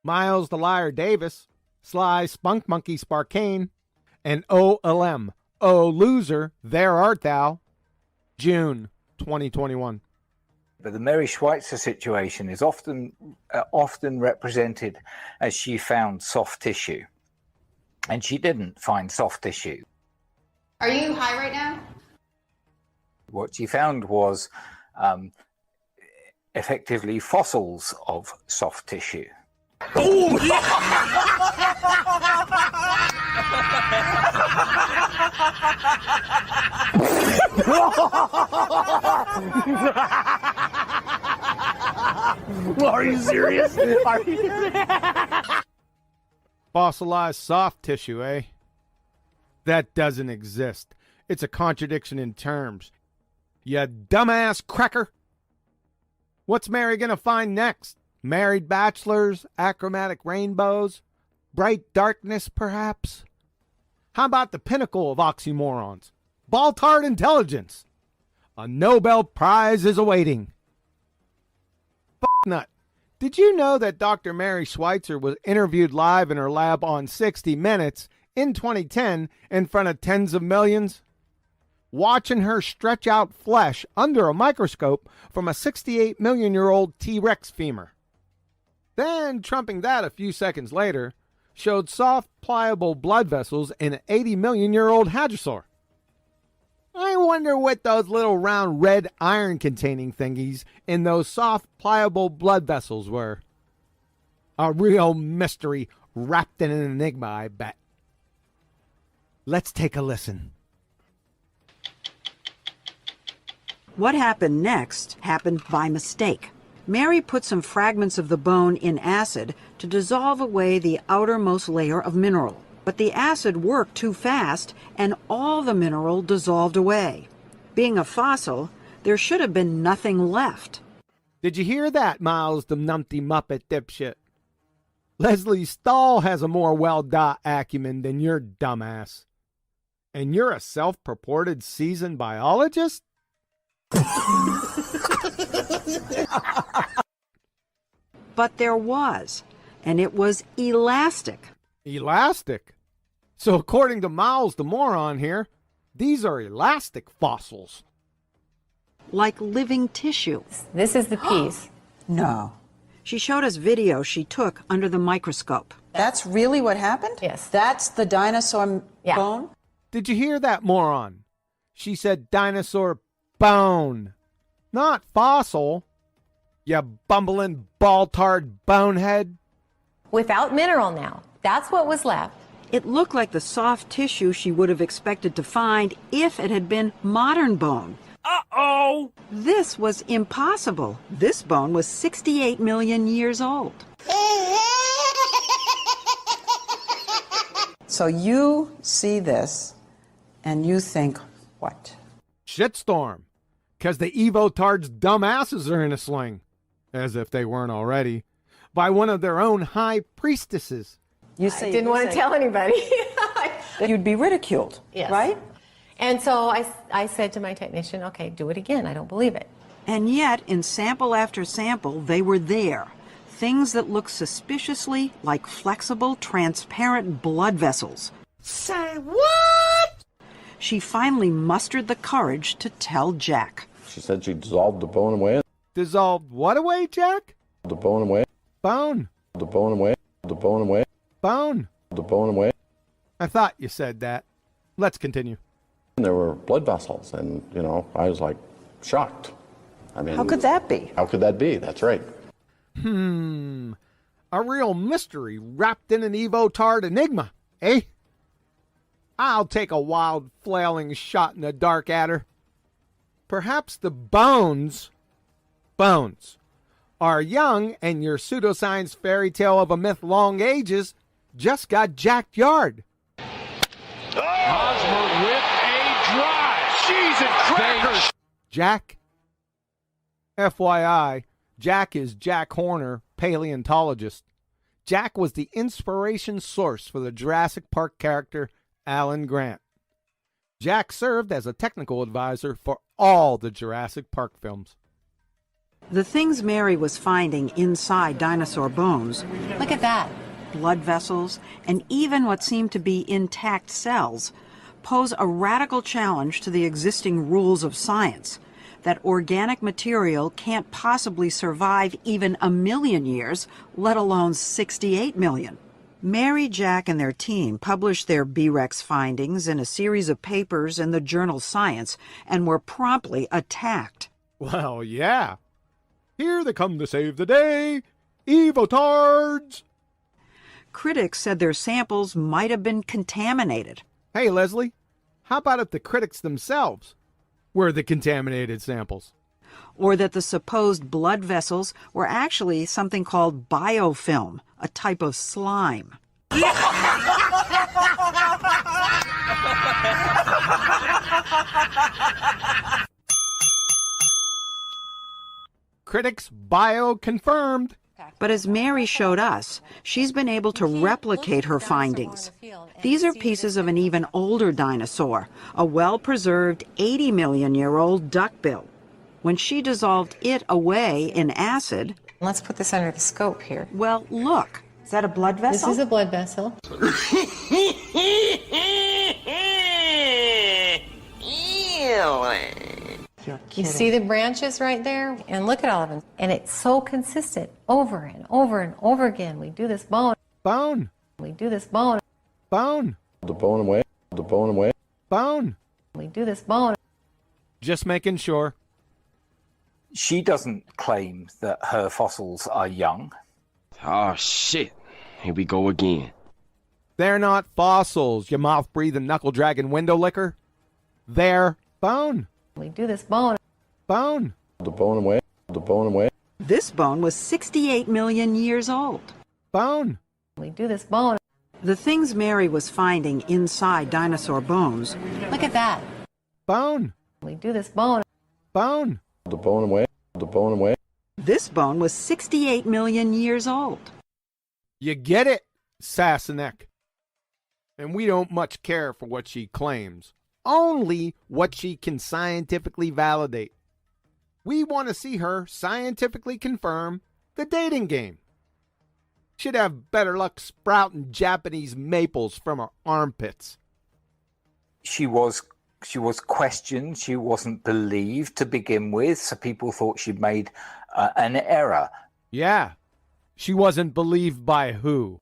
Miles the Liar Davis, Sly Spunk Monkey Sparkane, and OLM, Oh Loser, There Art Thou, June 2021. But the Mary Schweitzer situation is often represented as she found soft tissue. And she didn't find soft tissue. Are you high right now? What she found was effectively fossils of soft tissue. Oh, yeah! Are you serious? Are you? Fossilized soft tissue, eh? That doesn't exist. It's a contradiction in terms. You dumbass cracker! What's Mary gonna find next? Married bachelors, achromatic rainbows, bright darkness, perhaps? How about the pinnacle of oxymorons? Ball-tard intelligence! A Nobel Prize is awaiting. Nut. Did you know that Dr. Mary Schweitzer was interviewed live in her lab on 60 Minutes in 2010 in front of tens of millions? Watching her stretch out flesh under a microscope from a 68-million-year-old T-Rex femur. Then, trumping that a few seconds later, showed soft, pliable blood vessels in an 80-million-year-old hadrosaur. I wonder what those little round red iron-containing thingies in those soft, pliable blood vessels were. A real mystery wrapped in an enigma, I bet. Let's take a listen. What happened next happened by mistake. Mary put some fragments of the bone in acid to dissolve away the outermost layer of mineral. But the acid worked too fast, and all the mineral dissolved away. Being a fossil, there should have been nothing left. Did you hear that, Miles the Numpty Muppet dipshit? Leslie Stahl has a more well-dot acumen than your dumbass. And you're a self-purported seasoned biologist? But there was, and it was elastic. Elastic? So according to Miles the moron here, these are elastic fossils. Like living tissue. This is the piece. No. She showed us video she took under the microscope. That's really what happened? Yes. That's the dinosaur bone? Did you hear that, moron? She said dinosaur bone, not fossil. You bumbling, ball-tard bonehead. Without mineral now. That's what was left. It looked like the soft tissue she would have expected to find if it had been modern bone. Uh-oh! This was impossible. This bone was 68 million years old. So you see this, and you think, what? Shitstorm. 'Cause the Evo-tards' dumbasses are in a sling. As if they weren't already. By one of their own high priestesses. You say, I didn't want to tell anybody. You'd be ridiculed, Yes. right? And so I said to my technician, okay, do it again. I don't believe it. And yet, in sample after sample, they were there. Things that looked suspiciously like flexible, transparent blood vessels. Say what? She finally mustered the courage to tell Jack. She said she dissolved the bone away. Dissolved what away, Jack? The bone away. Bone. The bone away. The bone away. Bone. The bone away. I thought you said that. Let's continue. And there were blood vessels, and, you know, I was like shocked. I mean, How could that be? How could that be? That's right. A real mystery wrapped in an Evo-tard enigma, eh? I'll take a wild, flailing shot in the dark at her. Perhaps the bones are young, and your pseudoscience fairy tale of a myth long ages just got jacked yard. Hosmer with a drive. Cheese and crackers. Jack? FYI, Jack is Jack Horner, paleontologist. Jack was the inspiration source for the Jurassic Park character Alan Grant. Jack served as a technical advisor for all the Jurassic Park films. The things Mary was finding inside dinosaur bones, Look at that. blood vessels, and even what seemed to be intact cells, pose a radical challenge to the existing rules of science, that organic material can't possibly survive even 1,000,000 years, let alone 68 million. Mary, Jack, and their team published their B-Rex findings in a series of papers in the journal Science and were promptly attacked. Well, yeah. Here they come to save the day. Evotards! Critics said their samples might have been contaminated. Hey, Leslie, how about if the critics themselves were the contaminated samples? Or that the supposed blood vessels were actually something called biofilm, a type of slime. Critics bio confirmed. But as Mary showed us, she's been able to replicate her findings. These are pieces of an even older dinosaur, a well-preserved 80-million-year-old duckbill. When she dissolved it away in acid, Let's put this under the scope here. well, look. Is that a blood This vessel? is a blood vessel. You're You kidding. see the branches right there? And look at all of them. And it's so consistent over and over and over again. We do this bone. Bone, We do this bone. bone, The bone away, the bone away. bone. We do this bone. Just making sure. She doesn't claim that her fossils are young. Oh, shit. Here we go again. They're not fossils, you mouth-breathing, knuckle-dragging window licker. They're bone, We do this bone. bone. The bone away, the bone away. This bone was 68 million years old. Bone. We do this bone. The things Mary was finding inside dinosaur bones, Look at that. Bone. We do this bone. Bone. The bone away, the bone away. this bone was 68 million years old. You get it, Sassenach. And we don't much care for what she claims, only what she can scientifically validate. We want to see her scientifically confirm the dating game. Should have better luck sprouting Japanese maples from her armpits. She was questioned. She wasn't believed to begin with, so people thought she'd made an error. Yeah, she wasn't believed by who?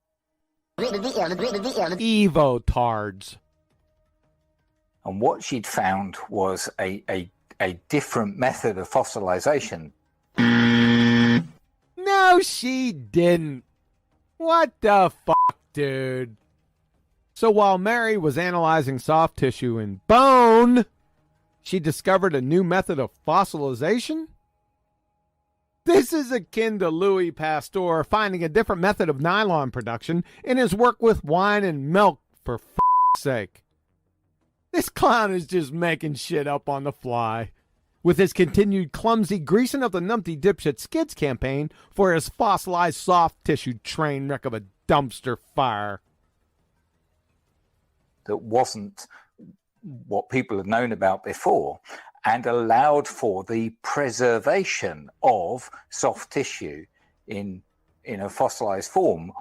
Evotards. And what she'd found was a different method of fossilization. No, she didn't. What the fuck, dude? So while Mary was analyzing soft tissue and bone, she discovered a new method of fossilization? This is akin to Louis Pasteur finding a different method of nylon production in his work with wine and milk, for f***'s sake. This clown is just making shit up on the fly, with his continued clumsy greasing of the numpty dipshit skids campaign for his fossilized soft tissue train wreck of a dumpster fire. That wasn't what people had known about before, and allowed for the preservation of soft tissue in a fossilized form.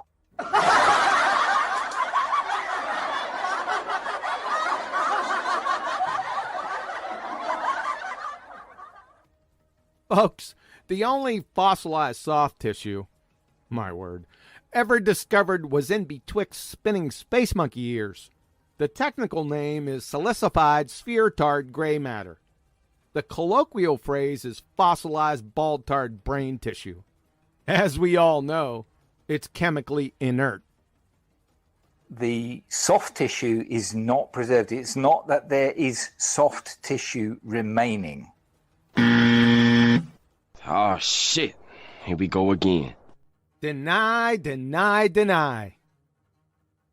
Folks, the only fossilized soft tissue, my word, ever discovered was in betwixt spinning space monkey ears. The technical name is silicified sphere-tard gray matter. The colloquial phrase is fossilized bald-tard brain tissue. As we all know, it's chemically inert. The soft tissue is not preserved. It's not that there is soft tissue remaining. Oh, shit. Here we go again. Deny, deny, deny.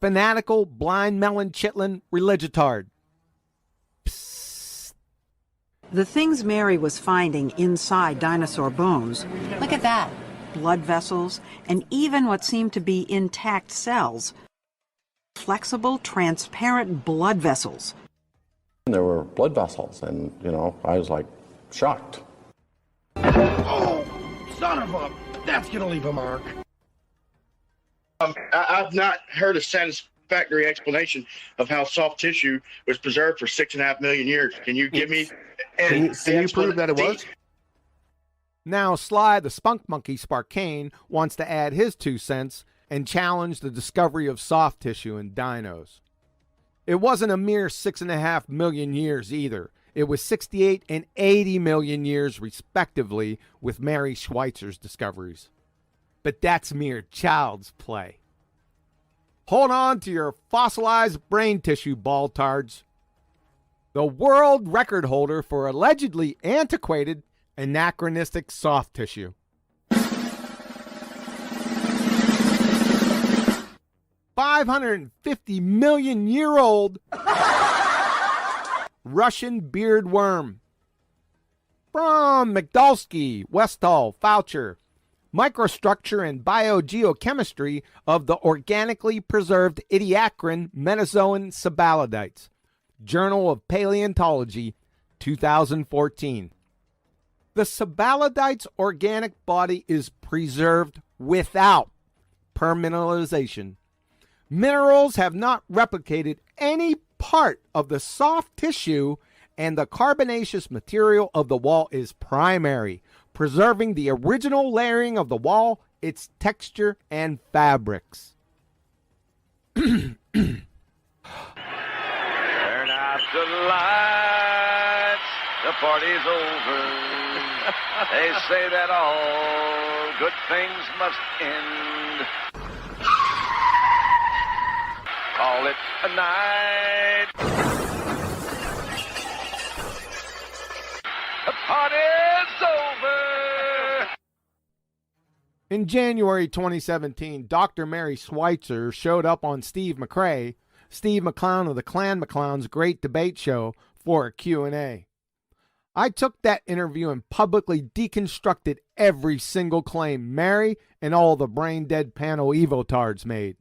Fanatical, blind melon chitlin religitard. Psst. The things Mary was finding inside dinosaur bones, Look at that. blood vessels, and even what seemed to be intact cells, flexible, transparent blood vessels. There were blood vessels, and, I was like shocked. Oh! Son of a... That's gonna leave a mark. I've not heard a satisfactory explanation of how soft tissue was preserved for 6.5 million years. Can you give me... Can you prove that it was? Now Sly the Spunk Monkey Sparkane wants to add his 2 cents and challenge the discovery of soft tissue in dinos. It wasn't a mere 6.5 million years either. It was 68 and 80 million years respectively with Mary Schweitzer's discoveries. But that's mere child's play. Hold on to your fossilized brain tissue, baltards. The world record holder for allegedly antiquated, anachronistic soft tissue. 550 million year old Russian beard worm. From Mcdulsky, Westall, Foucher. Microstructure and biogeochemistry of the organically preserved Ediacaran Metazoan Sabalidites. Journal of Paleontology, 2014. The Sabalidites' organic body is preserved without permineralization. Minerals have not replicated any part of the soft tissue, and the carbonaceous material of the wall is primary, preserving the original layering of the wall, its texture, and fabrics. Turn out the lights, the party's over. They say that all good things must end. Call it a night. The party's over. In January 2017, Dr. Mary Schweitzer showed up on Steve McClane of the Clan McClown's Great Debate Show for a Q&A. I took that interview and publicly deconstructed every single claim Mary and all the brain-dead panel evotards made.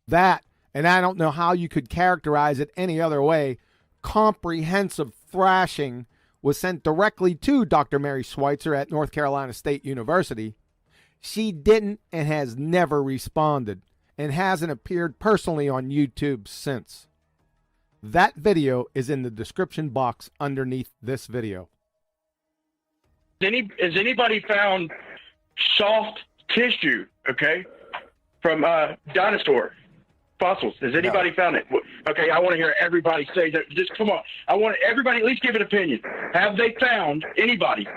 That, and I don't know how you could characterize it any other way, comprehensive thrashing was sent directly to Dr. Mary Schweitzer at North Carolina State University. She didn't and has never responded, and hasn't appeared personally on YouTube since. That video is in the description box underneath this video. Has anybody found soft tissue, okay, from dinosaur fossils? Has anybody found it? Okay, I want to hear everybody say that. Just come on. I want everybody at least give an opinion. Have they found anybody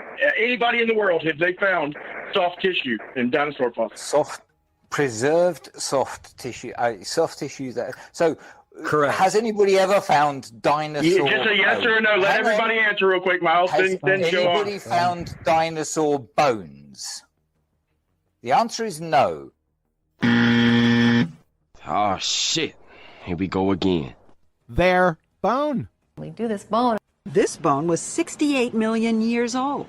in the world, have they found soft tissue in dinosaur fossils? Preserved soft tissue. Soft tissue that. So, correct. Has anybody ever found dinosaur? Just a yes or a no. Let everybody answer real quick, Miles. Has then go on. anybody found dinosaur bones? The answer is no. Oh, shit. Here we go again. Their bone. We do this bone. This bone was 68 million years old.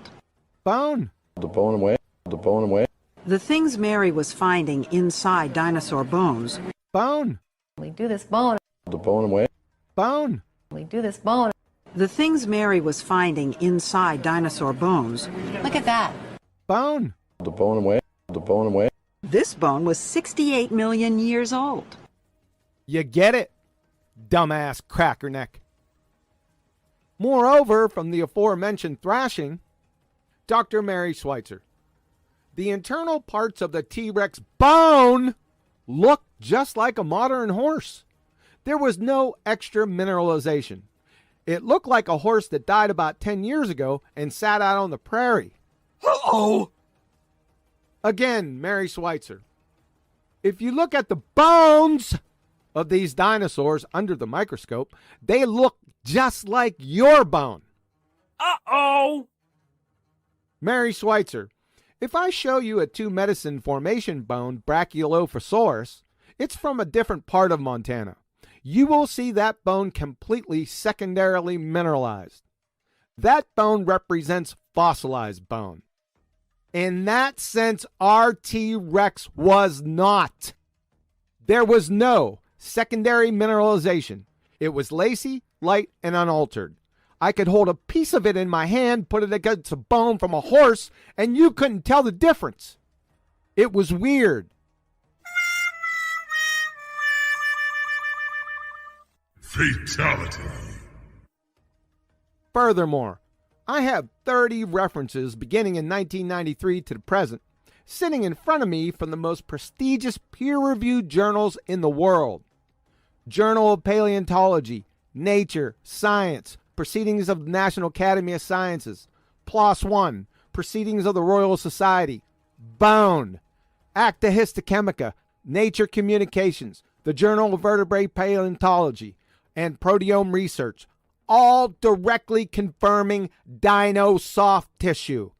Bone. The bone away. The bone away. The things Mary was finding inside dinosaur bones. Bone. We do this bone. The bone away. Bone. We do this bone. The things Mary was finding inside dinosaur bones. Look at that. Bone. The bone away. The bone away. This bone was 68 million years old. You get it, dumbass crackerneck. Moreover, from the aforementioned thrashing, Dr. Mary Schweitzer, the internal parts of the T-Rex bone look just like a modern horse. There was no extra mineralization. It looked like a horse that died about 10 years ago and sat out on the prairie. Uh-oh! Again, Mary Schweitzer, if you look at the bones of these dinosaurs under the microscope, they look just like your bone. Uh-oh! Mary Schweitzer, if I show you a two-medicine formation bone, Brachiolephosaurus, it's from a different part of Montana. You will see that bone completely secondarily mineralized. That bone represents fossilized bone. In that sense, our T-Rex was not. There was no secondary mineralization. It was lacy, light, and unaltered. I could hold a piece of it in my hand, put it against a bone from a horse, and you couldn't tell the difference. It was weird. Fatality. Furthermore, I have 30 references beginning in 1993 to the present, sitting in front of me from the most prestigious peer-reviewed journals in the world. Journal of Paleontology, Nature, Science, Proceedings of the National Academy of Sciences, PLOS One, Proceedings of the Royal Society, Bone, Acta Histochemica, Nature Communications, the Journal of Vertebrate Paleontology, and Proteome Research, all directly confirming dino soft tissue.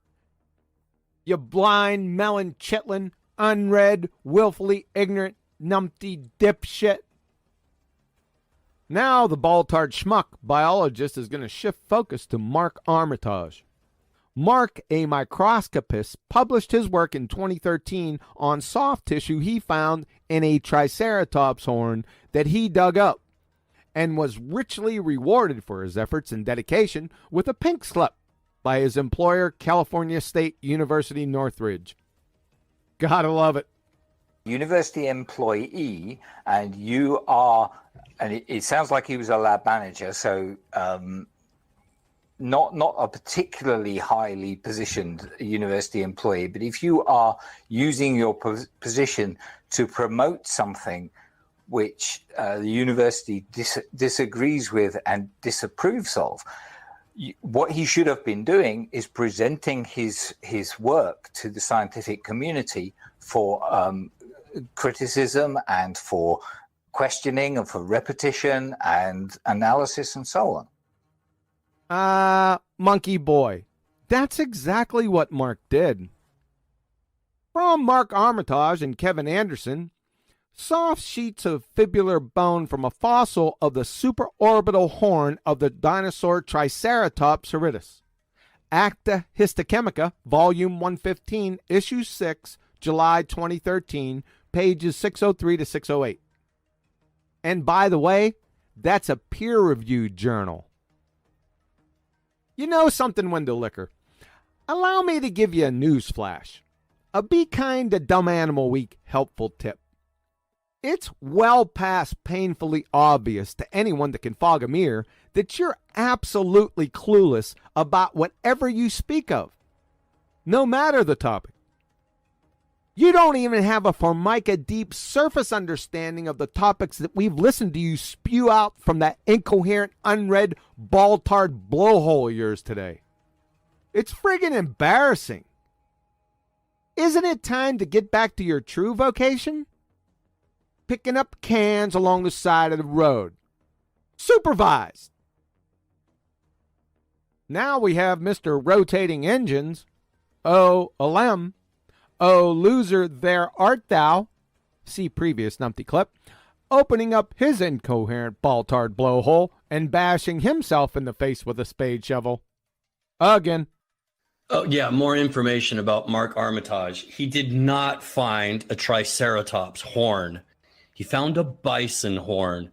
You blind, melon chitlin, unread, willfully ignorant, numpty dipshit. Now the bald-tard schmuck biologist is going to shift focus to Mark Armitage. Mark, a microscopist, published his work in 2013 on soft tissue he found in a Triceratops horn that he dug up, and was richly rewarded for his efforts and dedication with a pink slip by his employer, California State University Northridge. Gotta love it. University employee, and you are, and it sounds like he was a lab manager, so not a particularly highly positioned university employee, but if you are using your position to promote something which the university disagrees with and disapproves of, what he should have been doing is presenting his work to the scientific community for criticism and for questioning and for repetition and analysis and so on. Monkey boy. That's exactly what Mark did. From Mark Armitage and Kevin Anderson, soft sheets of fibular bone from a fossil of the supraorbital horn of the dinosaur Triceratops horridus. Acta Histochemica, Volume 115, Issue 6, July 2013, pages 603 to 608. And by the way, that's a peer-reviewed journal. You know something, Wendell Licker? Allow me to give you a news flash. A Be Kind to Dumb Animal Week helpful tip. It's well past painfully obvious to anyone that can fog a mirror that you're absolutely clueless about whatever you speak of, no matter the topic. You don't even have a Formica deep surface understanding of the topics that we've listened to you spew out from that incoherent, unread, bald-tard blowhole of yours today. It's friggin' embarrassing. Isn't it time to get back to your true vocation? Picking up cans along the side of the road. Supervised. Now we have Mr. Rotating Engines. Oh, Alem. Oh, loser, there art thou. See previous numpty clip. Opening up his incoherent ball-tard blowhole and bashing himself in the face with a spade shovel. Again. Oh, yeah, more information about Mark Armitage. He did not find a Triceratops horn. He found a bison horn.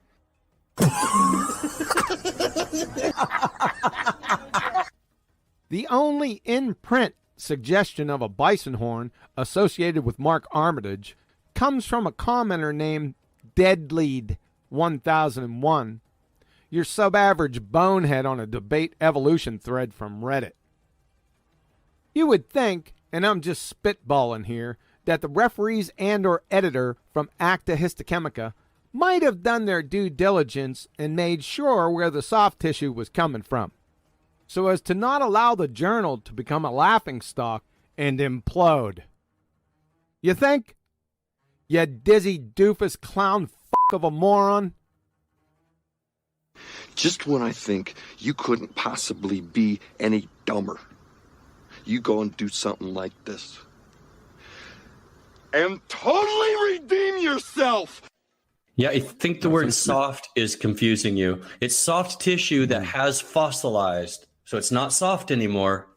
The only in-print suggestion of a bison horn associated with Mark Armitage comes from a commenter named Deadlead1001, your sub-average bonehead on a debate evolution thread from Reddit. You would think, and I'm just spitballing here, that the referees and or editor from Acta Histochemica might have done their due diligence and made sure where the soft tissue was coming from, so as to not allow the journal to become a laughingstock and implode. You think? You dizzy doofus clown fuck of a moron? Just when I think you couldn't possibly be any dumber, you go and do something like this. And totally redeem yourself! Yeah, I think the word soft is confusing you. It's soft tissue that has fossilized, so it's not soft anymore.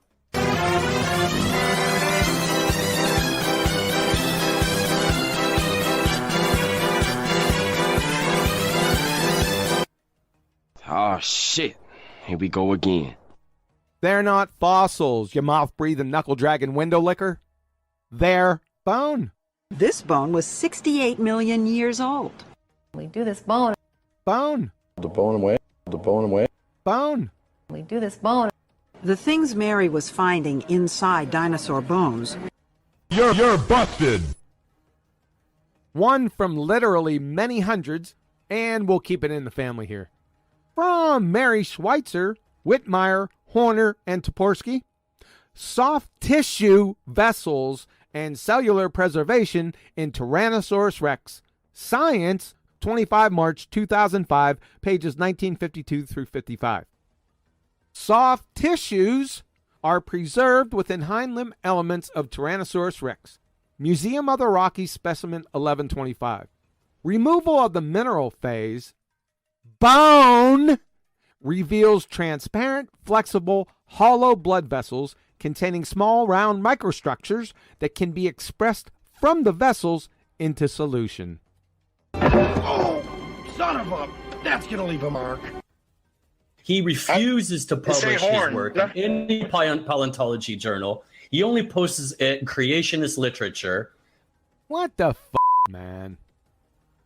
Oh, shit. Here we go again. They're not fossils, you mouth-breathing, knuckle-dragging window licker. They're bone. This bone was 68 million years old. We do this bone. Bone. The bone away. The bone away. Bone. We do this bone. The things Mary was finding inside dinosaur bones. You're busted. One from literally many hundreds, and we'll keep it in the family here. From Mary Schweitzer, Whitmire, Horner, and Toporski. Soft tissue vessels and cellular preservation in Tyrannosaurus rex. Science, 25 March 2005, pages 1952 through 55. Soft tissues are preserved within hind limb elements of Tyrannosaurus rex. Museum of the Rockies, specimen 1125. Removal of the mineral phase. Bone reveals transparent, flexible, hollow blood vessels containing small, round microstructures that can be expressed from the vessels into solution. Oh, son of a... That's gonna leave a mark. He refuses to publish his work in any paleontology journal. He only posts it in creationist literature. What the f***, man?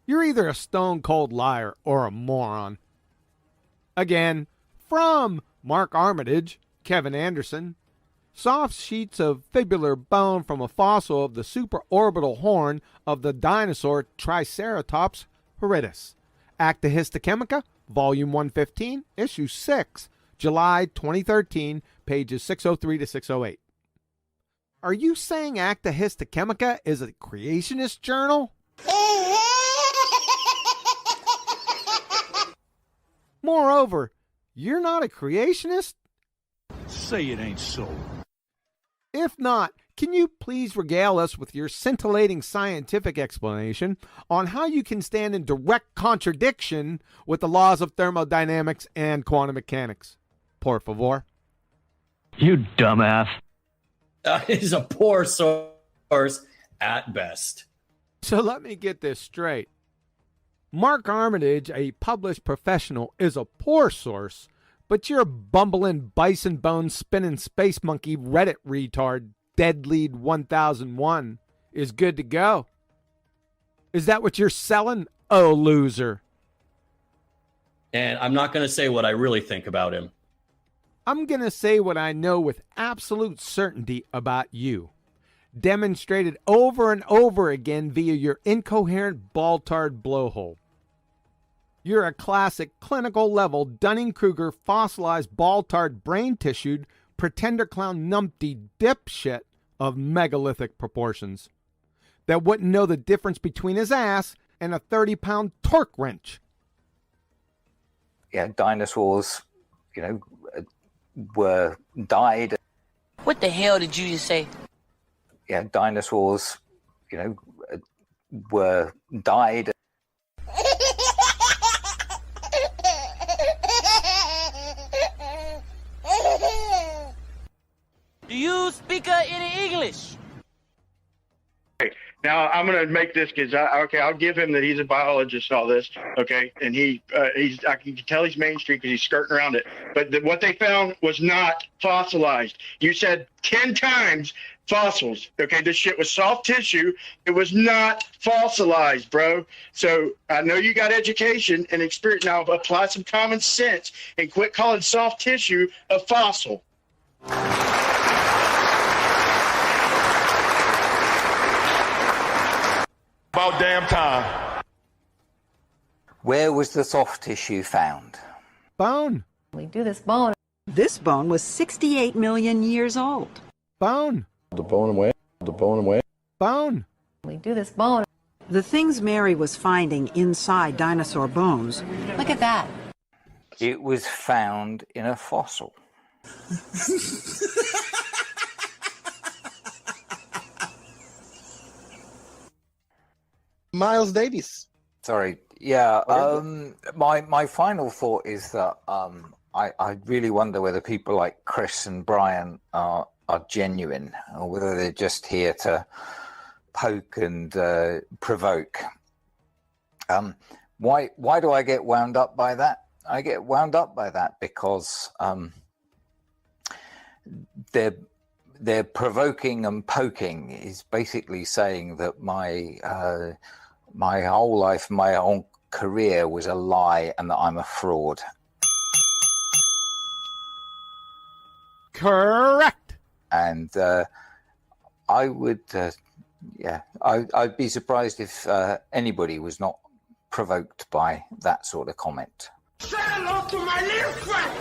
You're either a stone-cold liar or a moron. Again, from Mark Armitage, Kevin Anderson. Soft sheets of fibular bone from a fossil of the supraorbital horn of the dinosaur Triceratops horridus. Acta Histochemica, Volume 115, Issue 6, July 2013, pages 603 to 608. Are you saying Acta Histochemica is a creationist journal? Moreover, you're not a creationist? Say it ain't so. If not, can you please regale us with your scintillating scientific explanation on how you can stand in direct contradiction with the laws of thermodynamics and quantum mechanics? Por favor. You dumbass. Is a poor source at best. So let me get this straight. Mark Armitage, a published professional, is a poor source, but you're a bumbling bison bone spinning space monkey Reddit retard Dead Lead 1001 is good to go. Is that what you're selling? Oh, loser. And I'm not going to say what I really think about him. I'm going to say what I know with absolute certainty about you. Demonstrated over and over again via your incoherent ball-tard blowhole. You're a classic clinical level Dunning-Kruger fossilized ball-tard brain-tissued pretender clown numpty dipshit of megalithic proportions that wouldn't know the difference between his ass and a 30-pound torque wrench. Yeah, dinosaurs, were died. What the hell did you just say? Yeah, dinosaurs, were died. Do you speak any English? Now I'm going to make this because I'll give him that he's a biologist and all this, okay? And I can tell he's mainstream because he's skirting around it. But what they found was not fossilized. You said 10 times fossils, okay? This shit was soft tissue. It was not fossilized, bro. So I know you got education and experience. Now apply some common sense and quit calling soft tissue a fossil. About damn time. Where was the soft tissue found? Bone. We do this bone. This bone was 68 million years old. Bone. The bone away. The bone away. Bone. We do this bone. The things Mary was finding inside dinosaur bones. Look at that. It was found in a fossil. Miles Davis. Sorry. Yeah. My final thought is that I really wonder whether people like Chris and Brian are genuine, or whether they're just here to poke and provoke. Why do I get wound up by that? I get wound up by that because they're provoking and poking is basically saying that my whole life, my whole career was a lie and that I'm a fraud. Correct. And I would, I'd be surprised if anybody was not provoked by that sort of comment. Say hello to my little friend!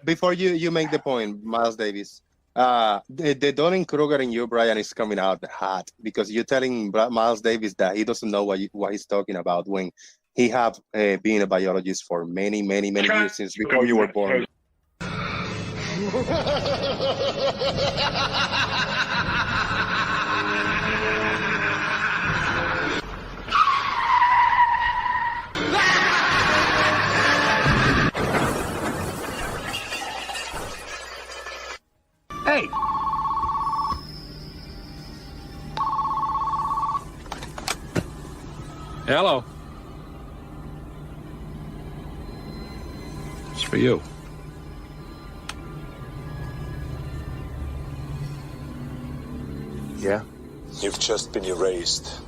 Before you make the point, Miles Davis, the Dunning-Kruger in you, Brian, is coming out hot because you're telling Miles Davis that he doesn't know what he's talking about when he have been a biologist for many years since before you were born. Hey! Hello. It's for you. Yeah. You've just been erased.